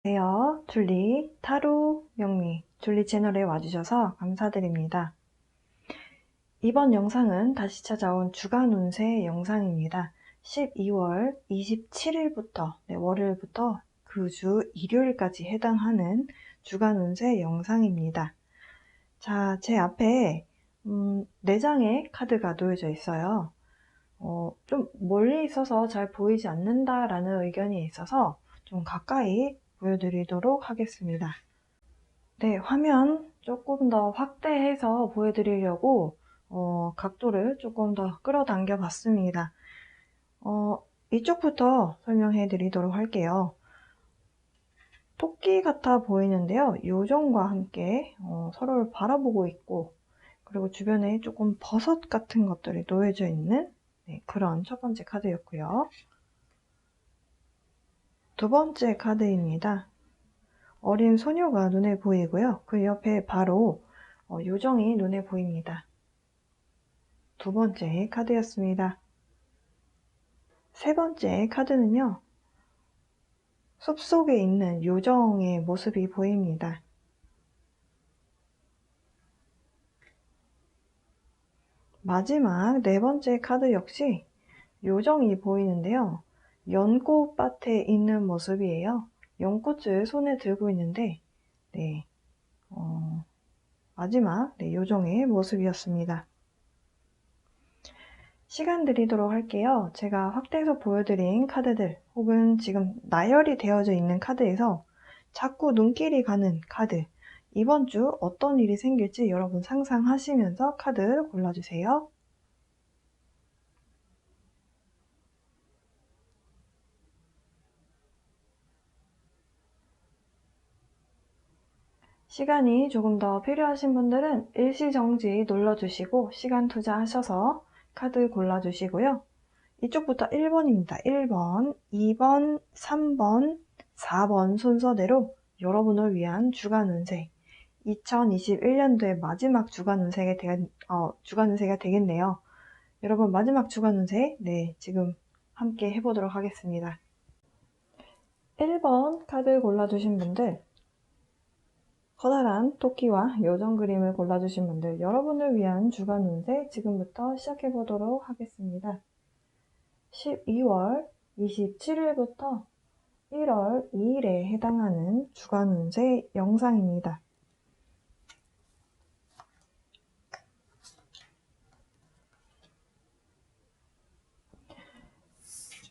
안녕하세요. 줄리, 타로, 명미, 줄리 채널에 와주셔서 감사드립니다. 이번 영상은 다시 찾아온 주간 운세 영상입니다. 12월 27일부터, 월요일부터 그 주 일요일까지 해당하는 주간 운세 영상입니다. 자, 제 앞에 4장의 카드가 놓여져 있어요. 좀 멀리 있어서 잘 보이지 않는다라는 의견이 있어서 좀 가까이 보여드리도록 하겠습니다. 네, 화면 조금 더 확대해서 보여드리려고 각도를 조금 더 끌어당겨 봤습니다. 이쪽부터 설명해 드리도록 할게요. 토끼 같아 보이는데요. 요정과 함께 서로를 바라보고 있고, 그리고 주변에 조금 버섯 같은 것들이 놓여져 있는 그런 첫 번째 카드였고요. 두 번째 카드입니다. 어린 소녀가 눈에 보이고요. 그 옆에 바로 요정이 눈에 보입니다. 두 번째 카드였습니다. 세 번째 카드는요. 숲속에 있는 요정의 모습이 보입니다. 마지막 네 번째 카드 역시 요정이 보이는데요. 연꽃밭에 있는 모습이에요. 연꽃을 손에 들고 있는데 마지막 요정의 모습이었습니다. 시간 드리도록 할게요. 제가 확대해서 보여드린 카드들 혹은 지금 나열이 되어져 있는 카드에서 자꾸 눈길이 가는 카드, 이번 주 어떤 일이 생길지 여러분 상상하시면서 카드 골라주세요. 시간이 조금 더 필요하신 분들은 일시정지 눌러주시고 시간 투자하셔서 카드 골라주시고요. 이쪽부터 1번입니다. 1번, 2번, 3번, 4번 순서대로 여러분을 위한 주간 운세 2021년도의 마지막 주간 운세가 되겠네요. 여러분 마지막 주간 운세 지금 함께 해보도록 하겠습니다. 1번 카드 골라주신 분들, 커다란 토끼와 요정 그림을 골라주신 분들, 여러분을 위한 주간 운세 지금부터 시작해보도록 하겠습니다. 12월 27일부터 1월 2일에 해당하는 주간 운세 영상입니다.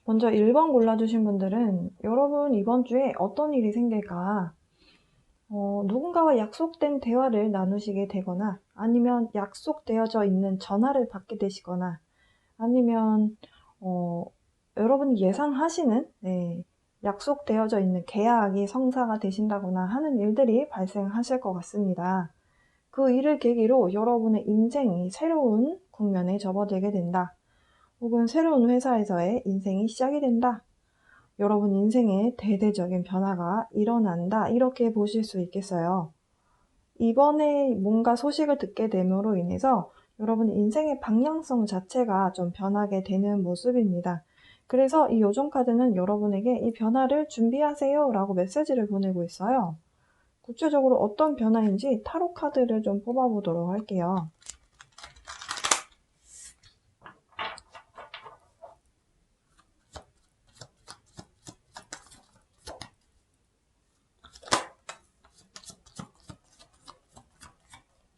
먼저 1번 골라주신 분들은 여러분 이번 주에 어떤 일이 생길까? 누군가와 약속된 대화를 나누시게 되거나 아니면 약속되어져 있는 전화를 받게 되시거나 아니면 여러분이 예상하시는 약속되어져 있는 계약이 성사가 되신다거나 하는 일들이 발생하실 것 같습니다. 그 일을 계기로 여러분의 인생이 새로운 국면에 접어들게 된다. 혹은 새로운 회사에서의 인생이 시작이 된다. 여러분 인생에 대대적인 변화가 일어난다. 이렇게 보실 수 있겠어요. 이번에 뭔가 소식을 듣게 됨으로 인해서 여러분 인생의 방향성 자체가 좀 변하게 되는 모습입니다. 그래서 이 요정 카드는 여러분에게 이 변화를 준비하세요 라고 메시지를 보내고 있어요. 구체적으로 어떤 변화인지 타로 카드를 좀 뽑아보도록 할게요.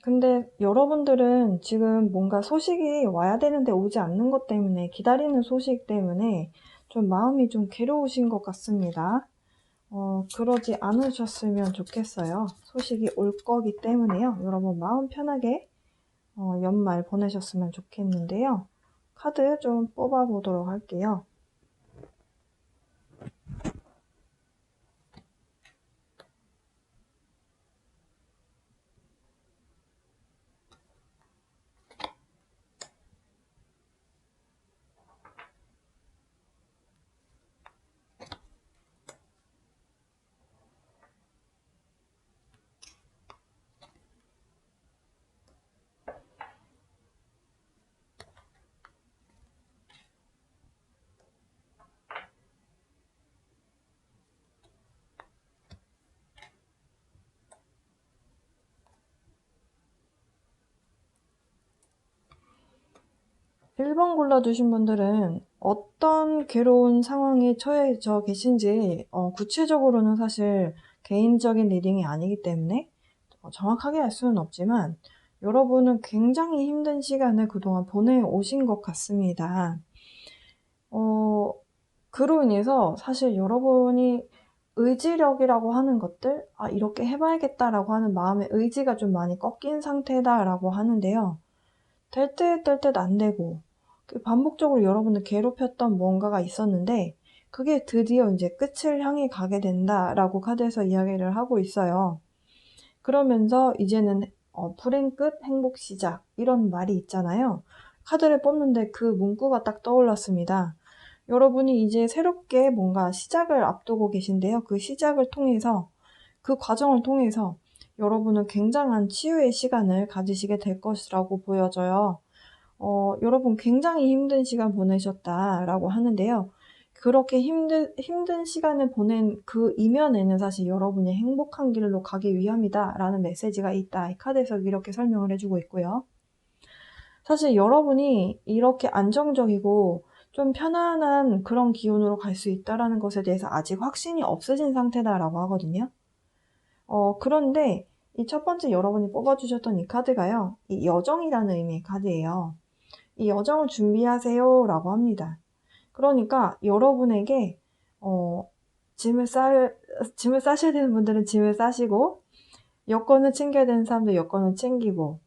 근데 여러분들은 지금 뭔가 소식이 와야 되는데 오지 않는 것 때문에, 기다리는 소식 때문에 좀 마음이 좀 괴로우신 것 같습니다. 그러지 않으셨으면 좋겠어요. 소식이 올 거기 때문에요. 여러분 마음 편하게 연말 보내셨으면 좋겠는데요. 카드 좀 뽑아보도록 할게요. 1번 골라주신 분들은 어떤 괴로운 상황에 처해져 계신지 구체적으로는 사실 개인적인 리딩이 아니기 때문에 정확하게 알 수는 없지만 여러분은 굉장히 힘든 시간을 그동안 보내오신 것 같습니다. 그로 인해서 사실 여러분이 의지력이라고 하는 것들, 이렇게 해봐야겠다라고 하는 마음의 의지가 좀 많이 꺾인 상태다라고 하는데요. 될 듯 안 되고, 반복적으로 여러분을 괴롭혔던 뭔가가 있었는데, 그게 드디어 이제 끝을 향해 가게 된다라고 카드에서 이야기를 하고 있어요. 그러면서 이제는 불행 끝, 행복 시작, 이런 말이 있잖아요. 카드를 뽑는데 그 문구가 딱 떠올랐습니다. 여러분이 이제 새롭게 뭔가 시작을 앞두고 계신데요. 그 시작을 통해서, 그 과정을 통해서 여러분은 굉장한 치유의 시간을 가지시게 될 것이라고 보여져요. 여러분 굉장히 힘든 시간 보내셨다라고 하는데요. 그렇게 힘든 시간을 보낸 그 이면에는 사실 여러분이 행복한 길로 가기 위함이다라는 메시지가 있다. 이 카드에서 이렇게 설명을 해주고 있고요. 사실 여러분이 이렇게 안정적이고 좀 편안한 그런 기운으로 갈 수 있다라는 것에 대해서 아직 확신이 없으신 상태다라고 하거든요. 그런데 이 첫 번째 여러분이 뽑아주셨던 이 카드가요. 이 여정이라는 의미의 카드예요. 이 여정을 준비하세요 라고 합니다. 그러니까 여러분에게 짐을 싸셔야 되는 분들은 짐을 싸시고, 여권을 챙겨야 되는 사람들 여권을 챙기고,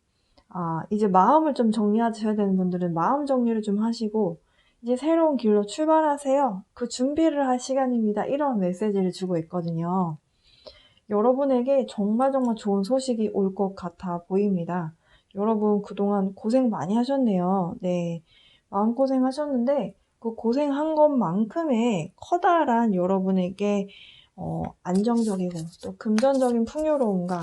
이제 마음을 좀 정리하셔야 되는 분들은 마음 정리를 좀 하시고, 이제 새로운 길로 출발하세요. 그 준비를 할 시간입니다. 이런 메시지를 주고 있거든요. 여러분에게 정말 좋은 소식이 올 것 같아 보입니다. 여러분 그동안 고생 많이 하셨네요. 네. 마음고생 하셨는데 그 고생한 것만큼의 커다란 여러분에게 안정적이고 또 금전적인 풍요로움과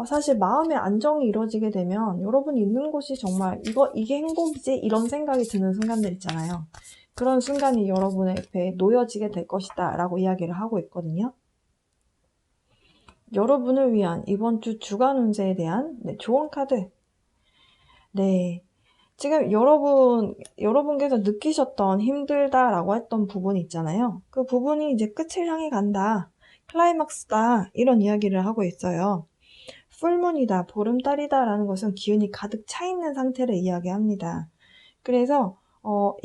사실 마음의 안정이 이루어지게 되면 여러분이 있는 곳이 정말 이게 행복이지? 이런 생각이 드는 순간들 있잖아요. 그런 순간이 여러분의 옆에 놓여지게 될 것이다 라고 이야기를 하고 있거든요. 여러분을 위한 이번 주 주간 운세에 대한 조언 카드. 네. 지금 여러분께서 느끼셨던 힘들다라고 했던 부분이 있잖아요. 그 부분이 이제 끝을 향해 간다. 클라이막스다. 이런 이야기를 하고 있어요. 풀문이다, 보름달이다라는 것은 기운이 가득 차 있는 상태를 이야기합니다. 그래서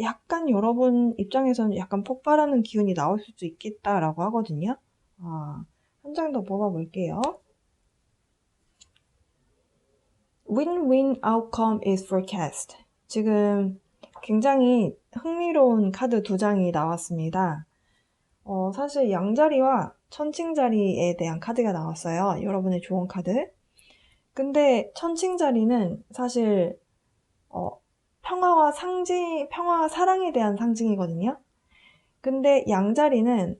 약간 여러분 입장에서는 약간 폭발하는 기운이 나올 수도 있겠다라고 하거든요. 한 장 더 뽑아볼게요. Win-win outcome is forecast. 지금 굉장히 흥미로운 카드 두 장이 나왔습니다. 사실 양자리와 천칭자리에 대한 카드가 나왔어요. 여러분의 좋은 카드. 근데 천칭자리는 사실 평화와 사랑에 대한 상징이거든요. 근데 양자리는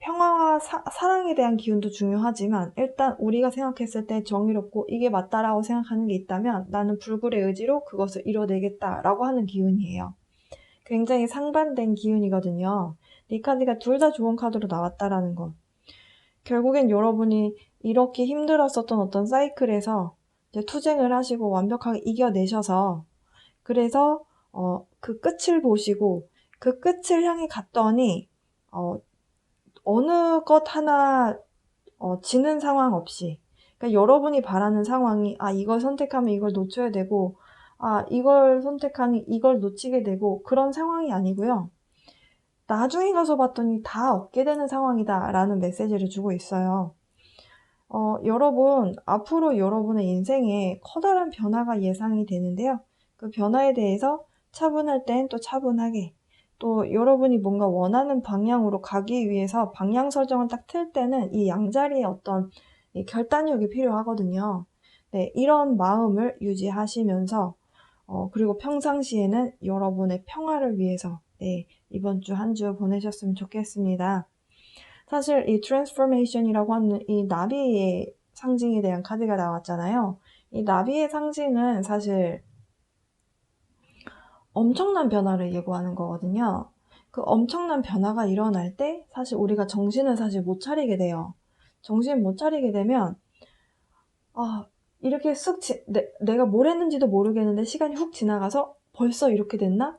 평화와 사랑에 대한 기운도 중요하지만 일단 우리가 생각했을 때 정의롭고 이게 맞다라고 생각하는 게 있다면 나는 불굴의 의지로 그것을 이뤄내겠다라고 하는 기운이에요. 굉장히 상반된 기운이거든요. 이 카드가 둘 다 좋은 카드로 나왔다라는 것. 결국엔 여러분이 이렇게 힘들었었던 어떤 사이클에서 이제 투쟁을 하시고 완벽하게 이겨내셔서, 그래서 그 끝을 보시고 그 끝을 향해 갔더니 어느 것 하나 지는 상황 없이, 그러니까 여러분이 바라는 상황이 이걸 선택하면 이걸 놓쳐야 되고 이걸 선택하니 이걸 놓치게 되고 그런 상황이 아니고요. 나중에 가서 봤더니 다 얻게 되는 상황이다 라는 메시지를 주고 있어요. 여러분 앞으로 여러분의 인생에 커다란 변화가 예상이 되는데요. 그 변화에 대해서 차분할 땐 또 차분하게, 또 여러분이 뭔가 원하는 방향으로 가기 위해서 방향 설정을 딱 틀 때는 이 양자리의 어떤 이 결단력이 필요하거든요. 네, 이런 마음을 유지하시면서 그리고 평상시에는 여러분의 평화를 위해서 이번 주 한 주 보내셨으면 좋겠습니다. 사실 이 트랜스포메이션이라고 하는 이 나비의 상징에 대한 카드가 나왔잖아요. 이 나비의 상징은 사실 엄청난 변화를 예고하는 거거든요. 그 엄청난 변화가 일어날 때 사실 우리가 정신을 사실 못 차리게 돼요. 정신 못 차리게 되면 이렇게 내가 뭘 했는지도 모르겠는데 시간이 훅 지나가서 벌써 이렇게 됐나?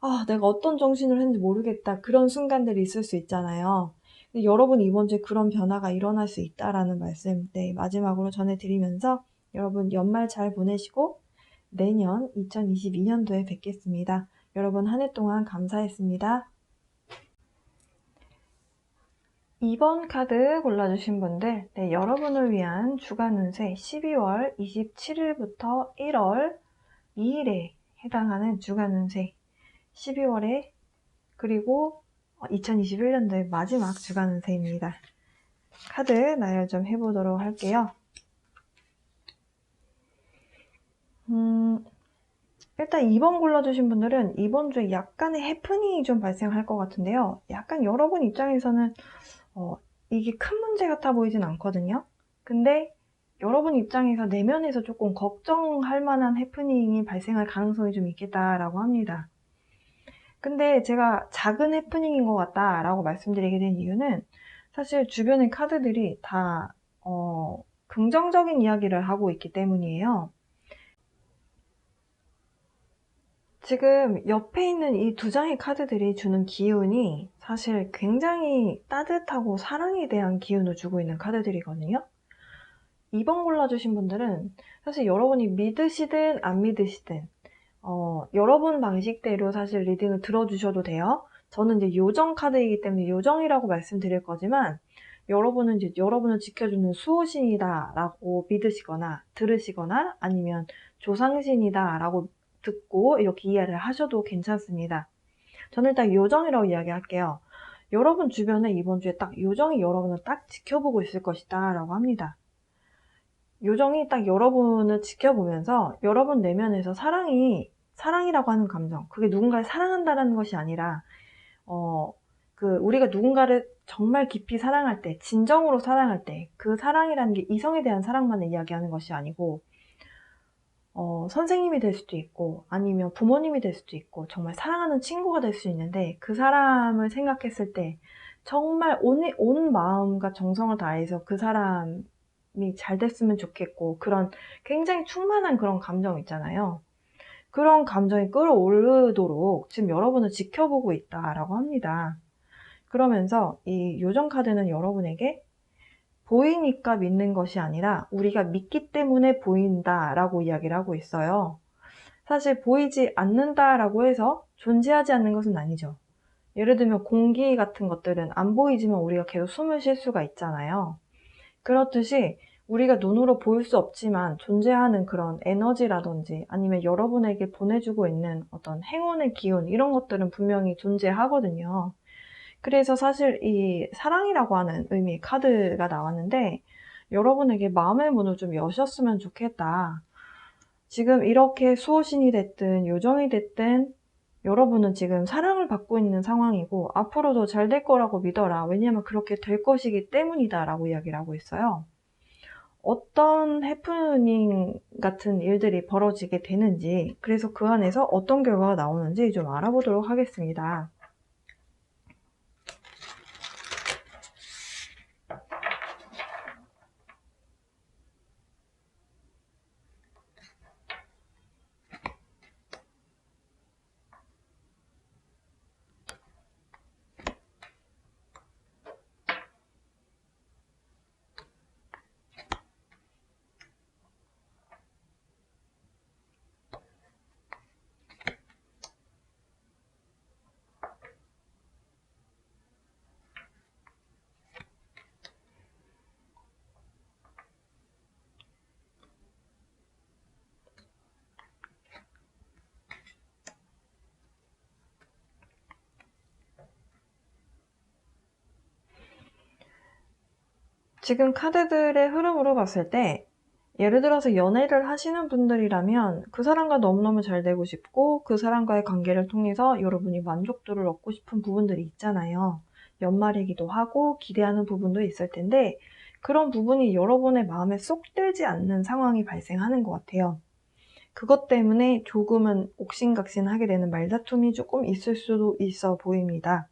아, 내가 어떤 정신을 했는지 모르겠다. 그런 순간들이 있을 수 있잖아요. 근데 여러분 이번 주에 그런 변화가 일어날 수 있다라는 말씀, 네, 마지막으로 전해드리면서 여러분 연말 잘 보내시고 내년 2022년도에 뵙겠습니다. 여러분 한 해 동안 감사했습니다. 2번 카드 골라주신 분들, 네, 여러분을 위한 주간 운세 12월 27일부터 1월 2일에 해당하는 주간 운세 12월에 그리고 2021년도의 마지막 주간 운세입니다. 카드 나열 좀 해보도록 할게요. 일단 2번 골라주신 분들은 이번 주에 약간의 해프닝이 좀 발생할 것 같은데요. 약간 여러분 입장에서는 이게 큰 문제 같아 보이진 않거든요. 근데 여러분 입장에서 내면에서 조금 걱정할 만한 해프닝이 발생할 가능성이 좀 있겠다라고 합니다. 근데 제가 작은 해프닝인 것 같다라고 말씀드리게 된 이유는 사실 주변의 카드들이 다 긍정적인 이야기를 하고 있기 때문이에요. 지금 옆에 있는 이 두 장의 카드들이 주는 기운이 사실 굉장히 따뜻하고 사랑에 대한 기운을 주고 있는 카드들이거든요. 2번 골라주신 분들은 사실 여러분이 믿으시든 안 믿으시든 여러분 방식대로 사실 리딩을 들어주셔도 돼요. 저는 이제 요정 카드이기 때문에 요정이라고 말씀드릴 거지만 여러분은 이제 여러분을 지켜주는 수호신이다 라고 믿으시거나 들으시거나 아니면 조상신이다 라고 듣고 이렇게 이해를 하셔도 괜찮습니다. 저는 일단 요정이라고 이야기할게요. 여러분 주변에 이번 주에 딱 요정이 여러분을 딱 지켜보고 있을 것이다 라고 합니다. 요정이 딱 여러분을 지켜보면서 여러분 내면에서 사랑이라고 하는 감정, 그게 누군가를 사랑한다라는 것이 아니라, 우리가 누군가를 정말 깊이 사랑할 때, 진정으로 사랑할 때, 그 사랑이라는 게 이성에 대한 사랑만을 이야기하는 것이 아니고, 선생님이 될 수도 있고, 아니면 부모님이 될 수도 있고, 정말 사랑하는 친구가 될 수 있는데, 그 사람을 생각했을 때, 정말 온 마음과 정성을 다해서 그 사람이 잘 됐으면 좋겠고, 그런 굉장히 충만한 그런 감정 있잖아요. 그런 감정이 끌어오르도록 지금 여러분을 지켜보고 있다라고 합니다. 그러면서 이 요정 카드는 여러분에게 보이니까 믿는 것이 아니라 우리가 믿기 때문에 보인다라고 이야기를 하고 있어요. 사실 보이지 않는다라고 해서 존재하지 않는 것은 아니죠. 예를 들면 공기 같은 것들은 안 보이지만 우리가 계속 숨을 쉴 수가 있잖아요. 그렇듯이 우리가 눈으로 보일 수 없지만 존재하는 그런 에너지라든지 아니면 여러분에게 보내주고 있는 어떤 행운의 기운 이런 것들은 분명히 존재하거든요. 그래서 사실 이 사랑이라고 하는 의미의 카드가 나왔는데 여러분에게 마음의 문을 좀 여셨으면 좋겠다. 지금 이렇게 수호신이 됐든 요정이 됐든 여러분은 지금 사랑을 받고 있는 상황이고 앞으로도 잘 될 거라고 믿어라. 왜냐하면 그렇게 될 것이기 때문이다 라고 이야기를 하고 있어요. 어떤 해프닝 같은 일들이 벌어지게 되는지, 그래서 그 안에서 어떤 결과가 나오는지 좀 알아보도록 하겠습니다. 지금 카드들의 흐름으로 봤을 때 예를 들어서 연애를 하시는 분들이라면 그 사람과 너무너무 잘 되고 싶고 그 사람과의 관계를 통해서 여러분이 만족도를 얻고 싶은 부분들이 있잖아요. 연말이기도 하고 기대하는 부분도 있을 텐데 그런 부분이 여러분의 마음에 쏙 들지 않는 상황이 발생하는 것 같아요. 그것 때문에 조금은 옥신각신하게 되는 말다툼이 조금 있을 수도 있어 보입니다.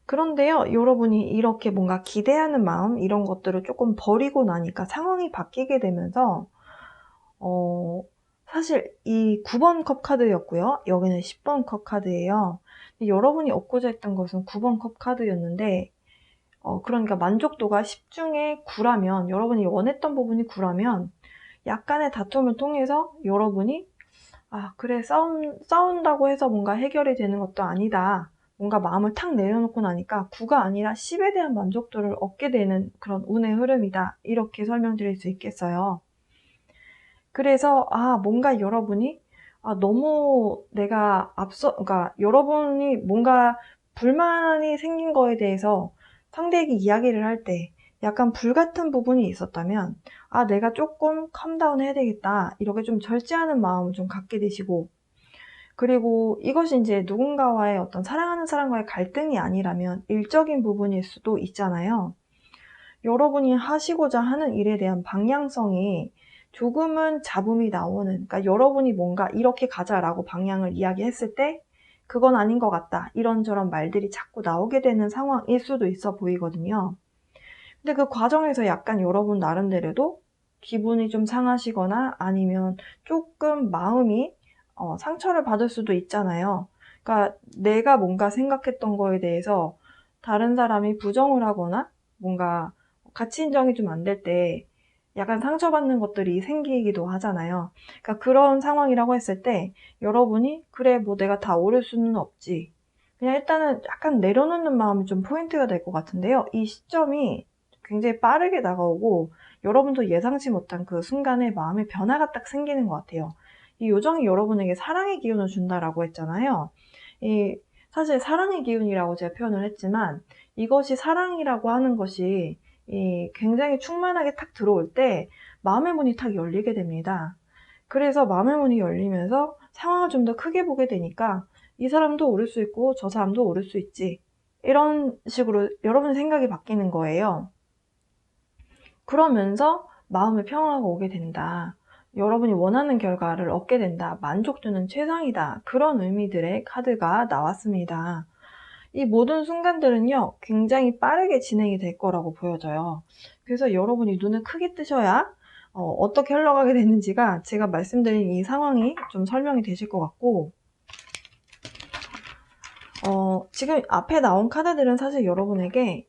그런데요, 여러분이 이렇게 뭔가 기대하는 마음, 이런 것들을 조금 버리고 나니까 상황이 바뀌게 되면서, 사실 이 9번 컵 카드였고요. 여기는 10번 컵 카드예요. 여러분이 얻고자 했던 것은 9번 컵 카드였는데 그러니까 만족도가 10 중에 9라면, 여러분이 원했던 부분이 9라면 약간의 다툼을 통해서 여러분이 그래, 싸운다고 해서 뭔가 해결이 되는 것도 아니다. 뭔가 마음을 탁 내려놓고 나니까 9가 아니라 10에 대한 만족도를 얻게 되는 그런 운의 흐름이다. 이렇게 설명드릴 수 있겠어요. 그래서 뭔가 여러분이 너무 내가 그러니까 여러분이 뭔가 불만이 생긴 거에 대해서 상대에게 이야기를 할 때 약간 불같은 부분이 있었다면 내가 조금 컴다운 해야 되겠다. 이렇게 좀 절제하는 마음을 좀 갖게 되시고, 그리고 이것이 이제 누군가와의 어떤 사랑하는 사람과의 갈등이 아니라면 일적인 부분일 수도 있잖아요. 여러분이 하시고자 하는 일에 대한 방향성이 조금은 잡음이 나오는, 그러니까 여러분이 뭔가 이렇게 가자라고 방향을 이야기했을 때 그건 아닌 것 같다, 이런저런 말들이 자꾸 나오게 되는 상황일 수도 있어 보이거든요. 근데 그 과정에서 약간 여러분 나름대로도 기분이 좀 상하시거나 아니면 조금 마음이 상처를 받을 수도 있잖아요. 그러니까 내가 뭔가 생각했던 거에 대해서 다른 사람이 부정을 하거나 뭔가 가치 인정이 좀 안 될 때 약간 상처받는 것들이 생기기도 하잖아요. 그러니까 그런 상황이라고 했을 때 여러분이 그래, 뭐 내가 다 오를 수는 없지, 그냥 일단은 약간 내려놓는 마음이 좀 포인트가 될 것 같은데요. 이 시점이 굉장히 빠르게 다가오고 여러분도 예상치 못한 그 순간에 마음의 변화가 딱 생기는 것 같아요. 이 요정이 여러분에게 사랑의 기운을 준다라고 했잖아요. 사실 사랑의 기운이라고 제가 표현을 했지만 이것이 사랑이라고 하는 것이 굉장히 충만하게 탁 들어올 때 마음의 문이 탁 열리게 됩니다. 그래서 마음의 문이 열리면서 상황을 좀 더 크게 보게 되니까 이 사람도 오를 수 있고 저 사람도 오를 수 있지, 이런 식으로 여러분의 생각이 바뀌는 거예요. 그러면서 마음의 평화가 오게 된다. 여러분이 원하는 결과를 얻게 된다. 만족도는 최상이다. 그런 의미들의 카드가 나왔습니다. 이 모든 순간들은요, 굉장히 빠르게 진행이 될 거라고 보여져요. 그래서 여러분이 눈을 크게 뜨셔야 어떻게 흘러가게 되는지가 제가 말씀드린 이 상황이 좀 설명이 되실 것 같고, 지금 앞에 나온 카드들은 사실 여러분에게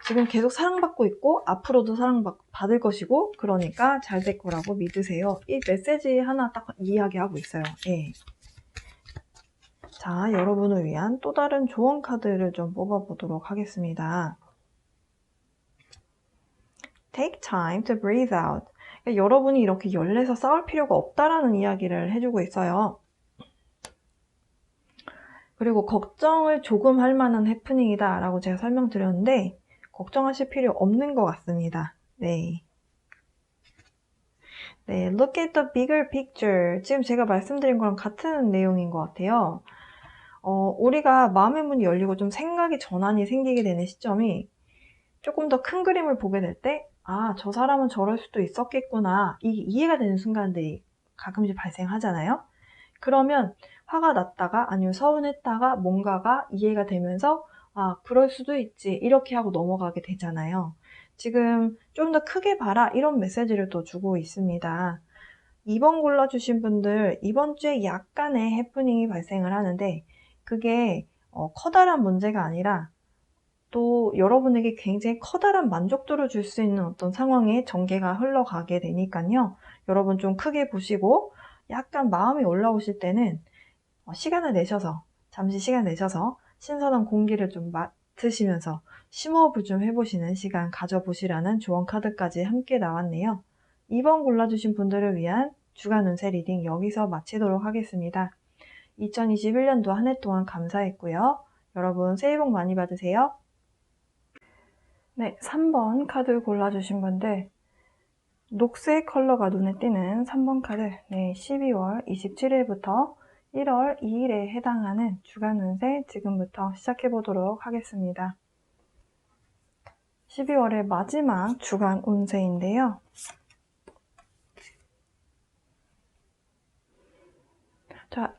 지금 계속 사랑받고 있고 앞으로도 사랑받을 것이고, 그러니까 잘 될 거라고 믿으세요. 이 메시지 하나 딱 이야기하고 있어요. 예. 자, 여러분을 위한 또 다른 조언 카드를 좀 뽑아보도록 하겠습니다. Take time to breathe out. 그러니까 여러분이 이렇게 열내서 싸울 필요가 없다라는 이야기를 해주고 있어요. 그리고 걱정을 조금 할 만한 해프닝이다 라고 제가 설명드렸는데 걱정하실 필요 없는 것 같습니다. 네, look at the bigger picture. 지금 제가 말씀드린 거랑 같은 내용인 것 같아요. 우리가 마음의 문이 열리고 좀 생각의 전환이 생기게 되는 시점이 조금 더 큰 그림을 보게 될 때, 저 사람은 저럴 수도 있었겠구나, 이게 이해가 되는 순간들이 가끔씩 발생하잖아요. 그러면 화가 났다가 아니면 서운했다가 뭔가가 이해가 되면서 그럴 수도 있지, 이렇게 하고 넘어가게 되잖아요. 지금 좀 더 크게 봐라, 이런 메시지를 또 주고 있습니다. 2번 골라주신 분들, 이번 주에 약간의 해프닝이 발생을 하는데 그게 커다란 문제가 아니라 또 여러분에게 굉장히 커다란 만족도를 줄 수 있는 어떤 상황에 전개가 흘러가게 되니까요. 여러분 좀 크게 보시고 약간 마음이 올라오실 때는 잠시 시간 내셔서 신선한 공기를 좀 맡으시면서 심호흡을 좀 해보시는 시간 가져보시라는 조언 카드까지 함께 나왔네요. 2번 골라주신 분들을 위한 주간 운세 리딩 여기서 마치도록 하겠습니다. 2021년도 한 해 동안 감사했고요. 여러분 새해 복 많이 받으세요. 네, 3번 카드 골라주신 분들, 녹색 컬러가 눈에 띄는 3번 카드, 12월 27일부터 1월 2일에 해당하는 주간 운세 지금부터 시작해 보도록 하겠습니다. 12월의 마지막 주간 운세인데요. 자,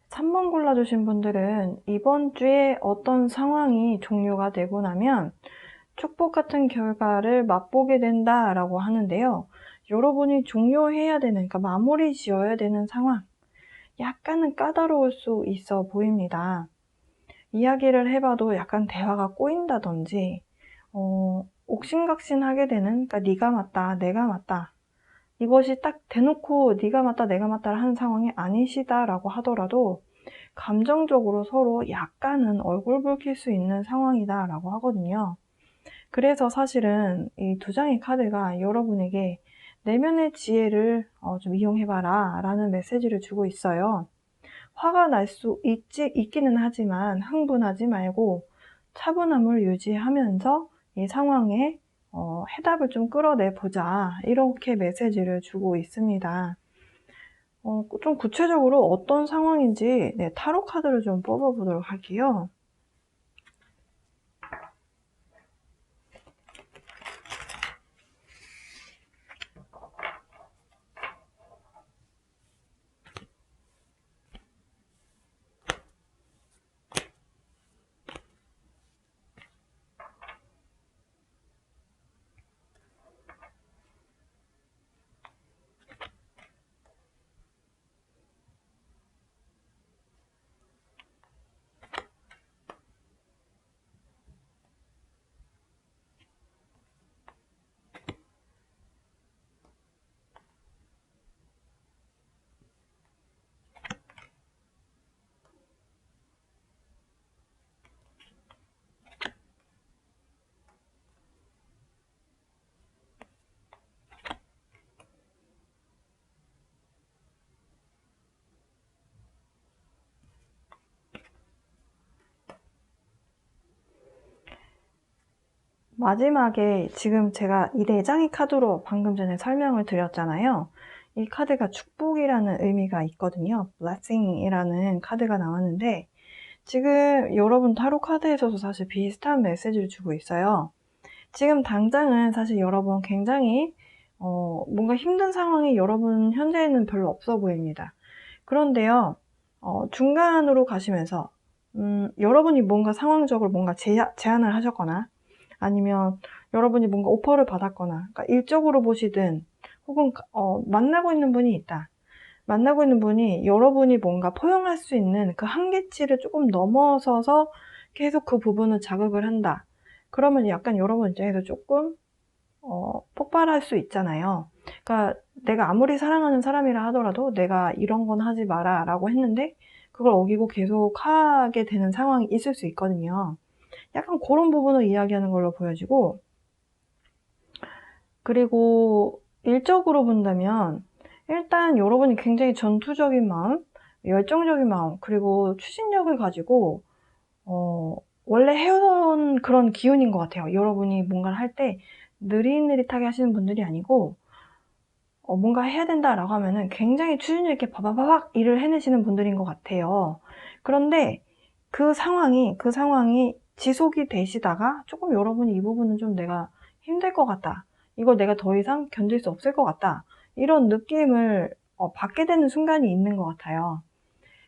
3번 골라주신 분들은 이번 주에 어떤 상황이 종료가 되고 나면 축복 같은 결과를 맛보게 된다라고 하는데요. 여러분이 종료해야 되는, 그러니까 마무리 지어야 되는 상황, 약간은 까다로울 수 있어 보입니다. 이야기를 해봐도 약간 대화가 꼬인다든지 옥신각신하게 되는, 그러니까 네가 맞다, 내가 맞다, 이것이 딱 대놓고 네가 맞다, 내가 맞다를 하는 상황이 아니시다라고 하더라도 감정적으로 서로 약간은 얼굴 붉힐 수 있는 상황이다라고 하거든요. 그래서 사실은 이 두 장의 카드가 여러분에게 내면의 지혜를 좀 이용해봐라 라는 메시지를 주고 있어요. 화가 날 수 있기는 하지만 흥분하지 말고 차분함을 유지하면서 이 상황에 해답을 좀 끌어내보자, 이렇게 메시지를 주고 있습니다. 좀 구체적으로 어떤 상황인지 타로 카드를 좀 뽑아보도록 할게요. 마지막에 지금 제가 이 4장의 카드로 방금 전에 설명을 드렸잖아요. 이 카드가 축복이라는 의미가 있거든요. blessing이라는 카드가 나왔는데 지금 여러분 타로 카드에서도 사실 비슷한 메시지를 주고 있어요. 지금 당장은 사실 여러분 굉장히 뭔가 힘든 상황이 여러분 현재에는 별로 없어 보입니다. 그런데요, 중간으로 가시면서 여러분이 뭔가 상황적으로 뭔가 제안을 하셨거나 아니면 여러분이 뭔가 오퍼를 받았거나, 그러니까 일적으로 보시든 혹은 만나고 있는 분이 있다. 만나고 있는 분이 여러분이 뭔가 포용할 수 있는 그 한계치를 조금 넘어서서 계속 그 부분을 자극을 한다. 그러면 약간 여러분 입장에서 조금 폭발할 수 있잖아요. 그러니까 내가 아무리 사랑하는 사람이라 하더라도 내가 이런 건 하지 마라 라고 했는데 그걸 어기고 계속 하게 되는 상황이 있을 수 있거든요. 약간 그런 부분을 이야기하는 걸로 보여지고, 그리고 일적으로 본다면 일단 여러분이 굉장히 전투적인 마음, 열정적인 마음, 그리고 추진력을 가지고 원래 해온 그런 기운인 것 같아요. 여러분이 뭔가를 할 때 느릿느릿하게 하시는 분들이 아니고 뭔가 해야 된다라고 하면은 굉장히 추진력 있게 바바바박 일을 해내시는 분들인 것 같아요. 그런데 그 상황이 지속이 되시다가 조금 여러분이 이 부분은 좀 내가 힘들 것 같다, 이걸 내가 더 이상 견딜 수 없을 것 같다, 이런 느낌을 받게 되는 순간이 있는 것 같아요.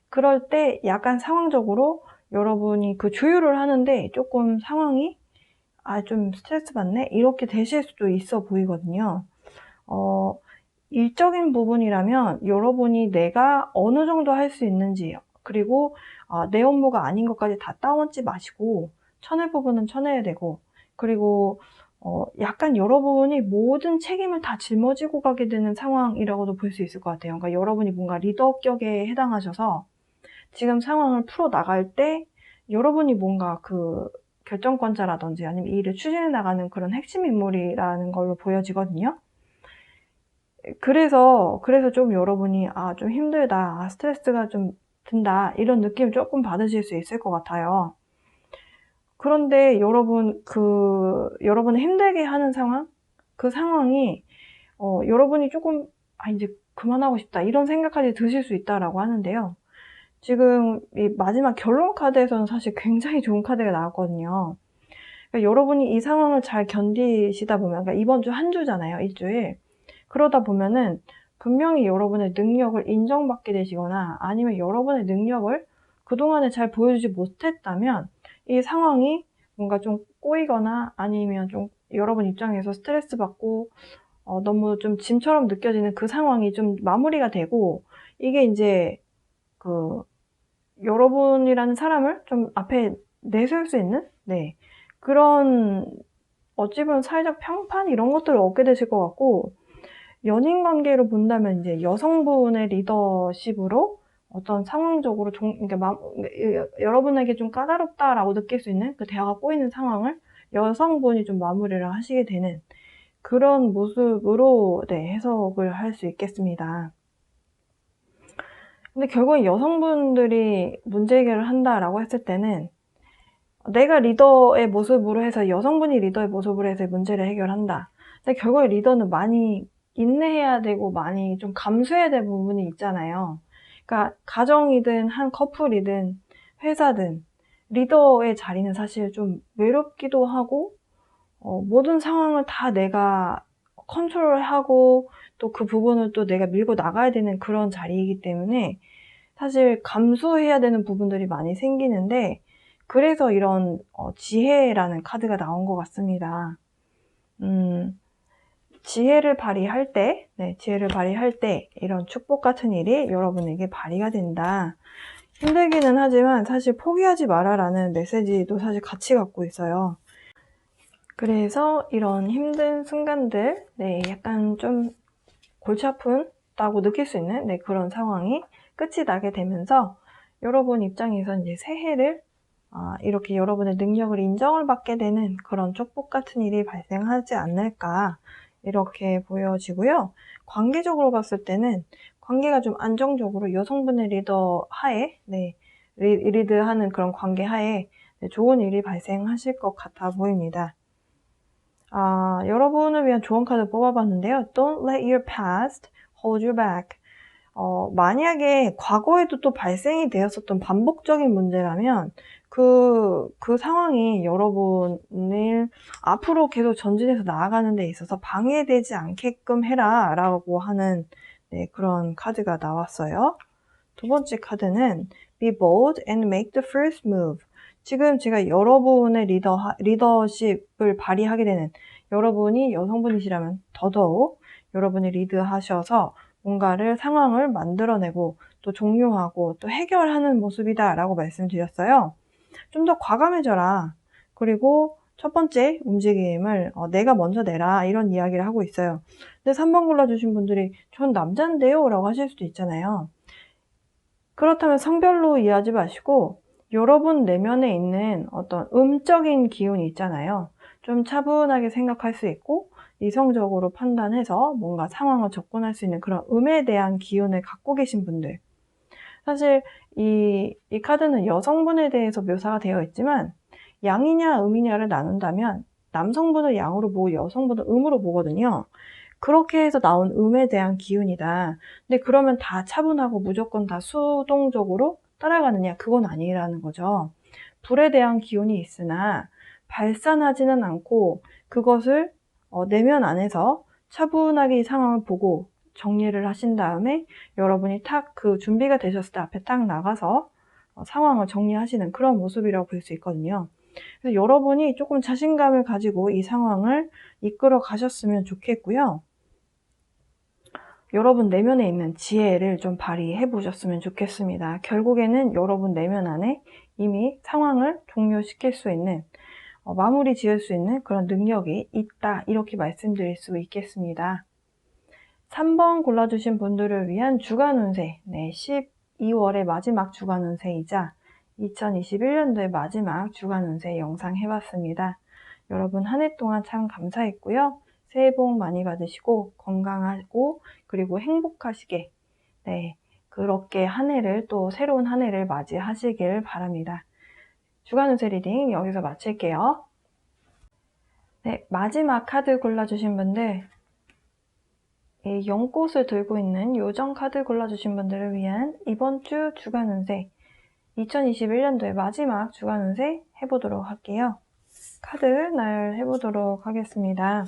그럴 때 약간 상황적으로 여러분이 그 조율을 하는데 조금 상황이 좀 스트레스 받네, 이렇게 되실 수도 있어 보이거든요. 일적인 부분이라면 여러분이 내가 어느 정도 할 수 있는지, 그리고 내 업무가 아닌 것까지 다 따먹지 마시고 쳐낼 부분은 쳐내야 되고, 그리고 약간 여러분이 모든 책임을 다 짊어지고 가게 되는 상황이라고도 볼 수 있을 것 같아요. 그러니까 여러분이 뭔가 리더격에 해당하셔서 지금 상황을 풀어나갈 때 여러분이 뭔가 그 결정권자라든지 아니면 이 일을 추진해 나가는 그런 핵심 인물이라는 걸로 보여지거든요. 그래서 좀 여러분이 좀 힘들다, 스트레스가 좀 든다, 이런 느낌 조금 받으실 수 있을 것 같아요. 그런데 여러분을 힘들게 하는 상황, 그 상황이 여러분이 조금 이제 그만하고 싶다, 이런 생각까지 드실 수 있다라고 하는데요. 지금 이 마지막 결론 카드에서는 사실 굉장히 좋은 카드가 나왔거든요. 그러니까 여러분이 이 상황을 잘 견디시다 보면, 그러니까 이번 주 한 주잖아요, 일주일. 그러다 보면은 분명히 여러분의 능력을 인정받게 되시거나 아니면 여러분의 능력을 그동안에 잘 보여주지 못했다면 이 상황이 뭔가 좀 꼬이거나 아니면 좀 여러분 입장에서 스트레스 받고 너무 좀 짐처럼 느껴지는 그 상황이 좀 마무리가 되고, 이게 이제 여러분이라는 사람을 좀 앞에 내세울 수 있는, 네, 그런 어찌 보면 사회적 평판 이런 것들을 얻게 되실 것 같고, 연인 관계로 본다면 이제 여성분의 리더십으로 어떤 상황적으로 여러분에게 좀 까다롭다라고 느낄 수 있는 그 대화가 꼬이는 상황을 여성분이 좀 마무리를 하시게 되는 그런 모습으로, 네, 해석을 할 수 있겠습니다. 근데 결국엔 여성분들이 문제 해결을 한다라고 했을 때는 내가 리더의 모습으로 해서 여성분이 리더의 모습으로 해서 문제를 해결한다. 근데 결국에 리더는 많이 인내해야 되고 많이 좀 감수해야 될 부분이 있잖아요. 그러니까 가정이든 한 커플이든 회사든 리더의 자리는 사실 좀 외롭기도 하고, 모든 상황을 다 내가 컨트롤하고 또 그 부분을 또 내가 밀고 나가야 되는 그런 자리이기 때문에 사실 감수해야 되는 부분들이 많이 생기는데, 그래서 이런 지혜라는 카드가 나온 것 같습니다. 지혜를 발휘할 때, 네, 지혜를 발휘할 때 이런 축복 같은 일이 여러분에게 발휘가 된다. 힘들기는 하지만 사실 포기하지 마라라는 메시지도 사실 같이 갖고 있어요. 그래서 이런 힘든 순간들, 네, 약간 좀 골치 아프다고 느낄 수 있는, 네, 그런 상황이 끝이 나게 되면서 여러분 입장에서 이제 새해를 이렇게 여러분의 능력을 인정을 받게 되는 그런 축복 같은 일이 발생하지 않을까, 이렇게 보여지고요. 관계적으로 봤을 때는 관계가 좀 안정적으로 여성분의 리더 하에, 네, 리드하는 그런 관계 하에, 네, 좋은 일이 발생하실 것 같아 보입니다. 여러분을 위한 조언 카드 뽑아봤는데요. Don't let your past hold you back. 만약에 과거에도 또 발생이 되었었던 반복적인 문제라면 그 상황이 여러분을 앞으로 계속 전진해서 나아가는 데 있어서 방해되지 않게끔 해라 라고 하는, 네, 그런 카드가 나왔어요. 두 번째 카드는 Be bold and make the first move. 지금 제가 여러분의 리더십을 발휘하게 되는, 여러분이 여성분이시라면 더더욱 여러분이 리드하셔서 뭔가를 상황을 만들어내고 또 종료하고 또 해결하는 모습이다 라고 말씀드렸어요. 좀 더 과감해져라. 그리고 첫 번째 움직임을 내가 먼저 내라, 이런 이야기를 하고 있어요. 근데 3번 골라주신 분들이 전 남잔데요? 라고 하실 수도 있잖아요. 그렇다면 성별로 이해하지 마시고 여러분 내면에 있는 어떤 음적인 기운이 있잖아요. 좀 차분하게 생각할 수 있고 이성적으로 판단해서 뭔가 상황을 접근할 수 있는 그런 음에 대한 기운을 갖고 계신 분들. 사실 이 카드는 여성분에 대해서 묘사가 되어 있지만 양이냐 음이냐를 나눈다면 남성분을 양으로 보고 여성분을 음으로 보거든요. 그렇게 해서 나온 음에 대한 기운이다. 근데 그러면 다 차분하고 무조건 다 수동적으로 따라가느냐? 그건 아니라는 거죠. 불에 대한 기운이 있으나 발산하지는 않고 그것을 내면 안에서 차분하게 이 상황을 보고 정리를 하신 다음에 여러분이 딱 그 준비가 되셨을 때 앞에 딱 나가서 상황을 정리하시는 그런 모습이라고 볼 수 있거든요. 그래서 여러분이 조금 자신감을 가지고 이 상황을 이끌어 가셨으면 좋겠고요. 여러분 내면에 있는 지혜를 좀 발휘해 보셨으면 좋겠습니다. 결국에는 여러분 내면 안에 이미 상황을 종료시킬 수 있는, 마무리 지을 수 있는 그런 능력이 있다, 이렇게 말씀드릴 수 있겠습니다. 3번 골라주신 분들을 위한 주간 운세, 네, 12월의 마지막 주간 운세이자 2021년도의 마지막 주간 운세 영상 해봤습니다. 여러분 한 해 동안 참 감사했고요. 새해 복 많이 받으시고 건강하고 그리고 행복하시게, 네, 그렇게 한 해를, 또 새로운 한 해를 맞이하시길 바랍니다. 주간 운세 리딩 여기서 마칠게요. 네, 마지막 카드 골라주신 분들, 이 연꽃을 들고 있는 요정 카드 골라주신 분들을 위한 이번 주 주간 운세, 2021년도의 마지막 주간 운세 해보도록 할게요. 카드 나열해보도록 하겠습니다.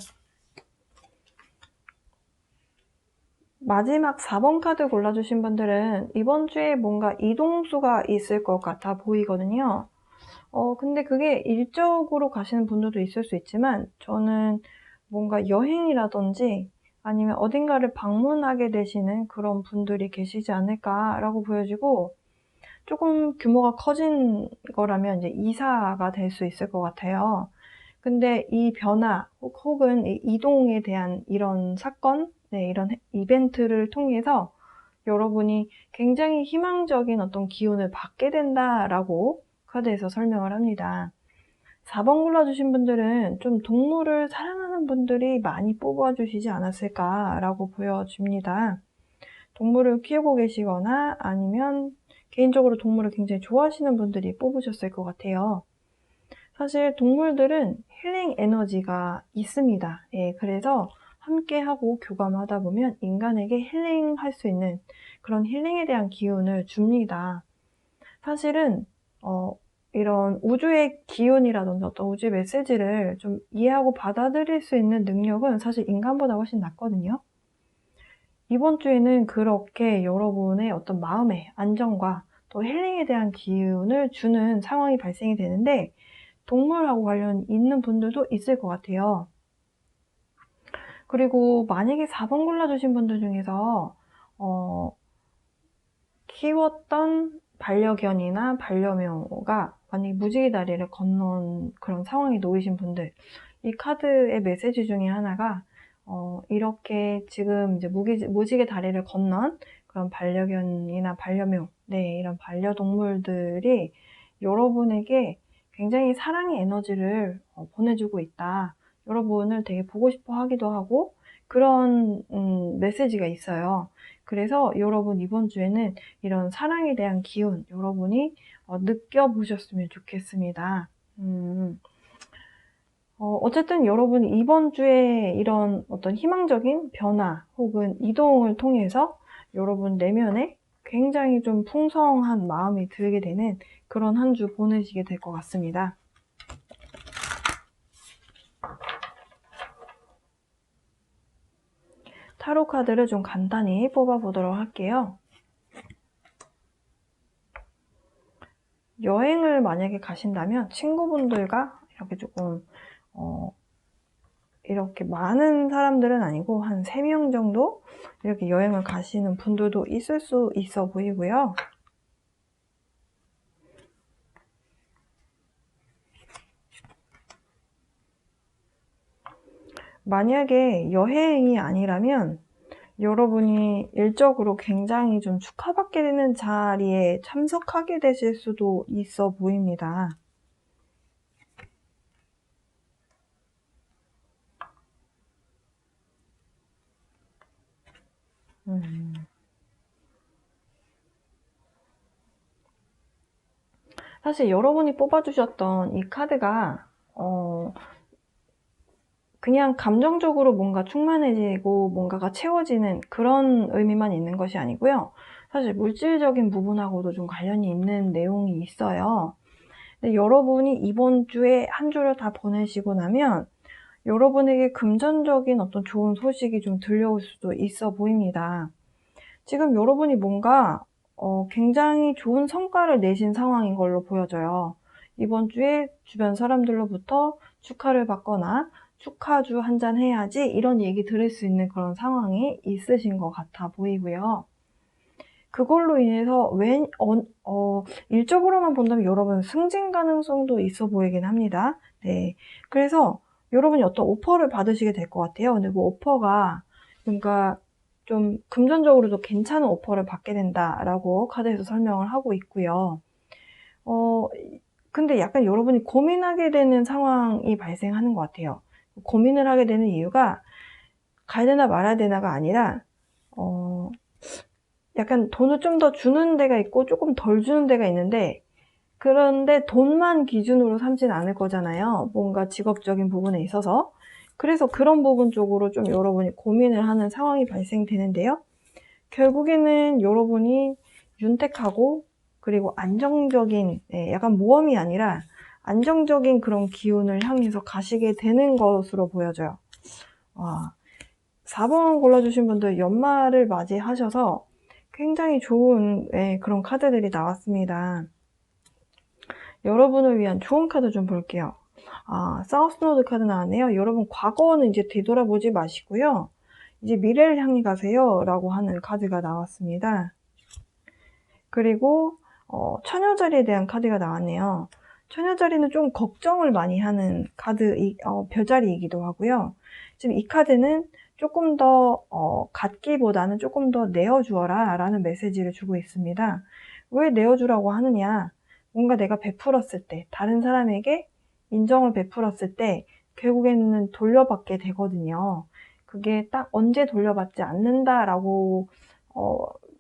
마지막 4번 카드 골라주신 분들은 이번 주에 뭔가 이동수가 있을 것 같아 보이거든요. 근데 그게 일적으로 가시는 분들도 있을 수 있지만 저는 뭔가 여행이라든지 아니면 어딘가를 방문하게 되시는 그런 분들이 계시지 않을까라고 보여지고, 조금 규모가 커진 거라면 이제 이사가 될 수 있을 것 같아요. 근데 이 변화 혹은 이 이동에 대한 이런 사건, 네, 이런 이벤트를 통해서 여러분이 굉장히 희망적인 어떤 기운을 받게 된다라고 카드에서 설명을 합니다. 4번 골라주신 분들은 좀 동물을 사랑하는 분들이 많이 뽑아주시지 않았을까라고 보여집니다. 동물을 키우고 계시거나 아니면 개인적으로 동물을 굉장히 좋아하시는 분들이 뽑으셨을 것 같아요. 사실 동물들은 힐링 에너지가 있습니다. 예, 그래서 함께하고 교감하다 보면 인간에게 힐링할 수 있는 그런 힐링에 대한 기운을 줍니다. 사실은 이런 우주의 기운이라든지 어떤 우주의 메시지를 좀 이해하고 받아들일 수 있는 능력은 사실 인간보다 훨씬 낫거든요. 이번 주에는 그렇게 여러분의 어떤 마음의 안정과 또 힐링에 대한 기운을 주는 상황이 발생이 되는데, 동물하고 관련 있는 분들도 있을 것 같아요. 그리고 만약에 4번 골라주신 분들 중에서 키웠던 반려견이나 반려묘가 만약에 무지개 다리를 건넌 그런 상황에 놓이신 분들, 이 카드의 메시지 중에 하나가 이렇게 지금 이제 무지개 다리를 건넌 그런 반려견이나 반려묘, 네, 이런 반려동물들이 여러분에게 굉장히 사랑의 에너지를 보내주고 있다. 여러분을 되게 보고 싶어 하기도 하고 그런 메시지가 있어요. 그래서 여러분 이번 주에는 이런 사랑에 대한 기운 여러분이 느껴보셨으면 좋겠습니다. 어쨌든 여러분이 이번 주에 이런 어떤 희망적인 변화 혹은 이동을 통해서 여러분 내면에 굉장히 좀 풍성한 마음이 들게 되는 그런 한 주 보내시게 될 것 같습니다. 타로 카드를 좀 간단히 뽑아보도록 할게요. 여행을 만약에 가신다면 친구분들과 이렇게 조금 이렇게 많은 사람들은 아니고 한 3명 정도 이렇게 여행을 가시는 분들도 있을 수 있어 보이고요. 만약에 여행이 아니라면 여러분이 일적으로 굉장히 좀 축하받게 되는 자리에 참석하게 되실 수도 있어 보입니다. 사실 여러분이 뽑아주셨던 이 카드가 그냥 감정적으로 뭔가 충만해지고 뭔가가 채워지는 그런 의미만 있는 것이 아니고요. 사실 물질적인 부분하고도 좀 관련이 있는 내용이 있어요. 근데 여러분이 이번 주에 한 주를 다 보내시고 나면 여러분에게 금전적인 어떤 좋은 소식이 좀 들려올 수도 있어 보입니다. 지금 여러분이 뭔가 굉장히 좋은 성과를 내신 상황인 걸로 보여져요. 이번 주에 주변 사람들로부터 축하를 받거나 축하주 한잔 해야지 이런 얘기 들을 수 있는 그런 상황이 있으신 것 같아 보이고요. 그걸로 인해서 일적으로만 본다면 여러분 승진 가능성도 있어 보이긴 합니다. 네, 그래서 여러분이 어떤 오퍼를 받으시게 될 것 같아요. 근데 그 오퍼가 그러니까 좀 금전적으로도 괜찮은 오퍼를 받게 된다라고 카드에서 설명을 하고 있고요. 근데 약간 여러분이 고민하게 되는 상황이 발생하는 것 같아요. 고민을 하게 되는 이유가 가야 되나 말아야 되나가 아니라 약간 돈을 좀 더 주는 데가 있고 조금 덜 주는 데가 있는데, 그런데 돈만 기준으로 삼진 않을 거잖아요. 뭔가 직업적인 부분에 있어서. 그래서 그런 부분 쪽으로 좀 여러분이 고민을 하는 상황이 발생되는데요. 결국에는 여러분이 윤택하고 그리고 안정적인, 약간 모험이 아니라 안정적인 그런 기운을 향해서 가시게 되는 것으로 보여져요. 4번 골라주신 분들 연말을 맞이하셔서 굉장히 좋은 그런 카드들이 나왔습니다. 여러분을 위한 좋은 카드 좀 볼게요. 사우스노드 카드 나왔네요. 여러분 과거는 이제 뒤돌아보지 마시고요. 이제 미래를 향해 가세요 라고 하는 카드가 나왔습니다. 그리고 처녀자리에 대한 카드가 나왔네요. 처녀자리는 좀 걱정을 많이 하는 별자리이기도 하고요. 지금 이 카드는 조금 더 갖기보다는 조금 더 내어주어라 라는 메시지를 주고 있습니다. 왜 내어주라고 하느냐? 뭔가 내가 베풀었을 때, 다른 사람에게 인정을 베풀었을 때 결국에는 돌려받게 되거든요. 그게 딱 언제 돌려받지 않는다라고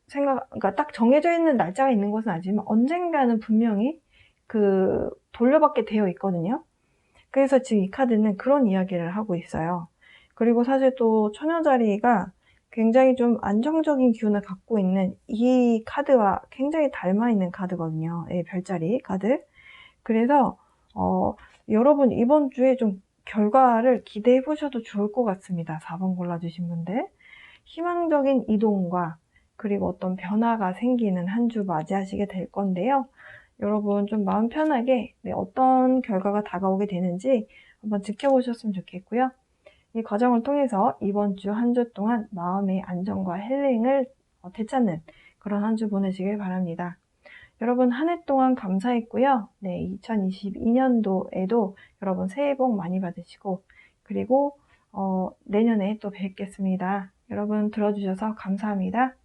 그러니까 딱 정해져 있는 날짜가 있는 것은 아니지만 언젠가는 분명히 돌려받게 되어 있거든요. 그래서 지금 이 카드는 그런 이야기를 하고 있어요. 그리고 사실 또 처녀자리가 굉장히 좀 안정적인 기운을 갖고 있는 이 카드와 굉장히 닮아 있는 카드거든요. 이 별자리 카드. 그래서 여러분 이번 주에 좀 결과를 기대해 보셔도 좋을 것 같습니다. 4번 골라주신 분들. 희망적인 이동과 그리고 어떤 변화가 생기는 한 주 맞이하시게 될 건데요. 여러분 좀 마음 편하게 어떤 결과가 다가오게 되는지 한번 지켜보셨으면 좋겠고요. 이 과정을 통해서 이번 주 한 주 동안 마음의 안정과 힐링을 되찾는 그런 한 주 보내시길 바랍니다. 여러분 한 해 동안 감사했고요. 2022년도에도 여러분 새해 복 많이 받으시고 그리고 내년에 또 뵙겠습니다. 여러분 들어주셔서 감사합니다.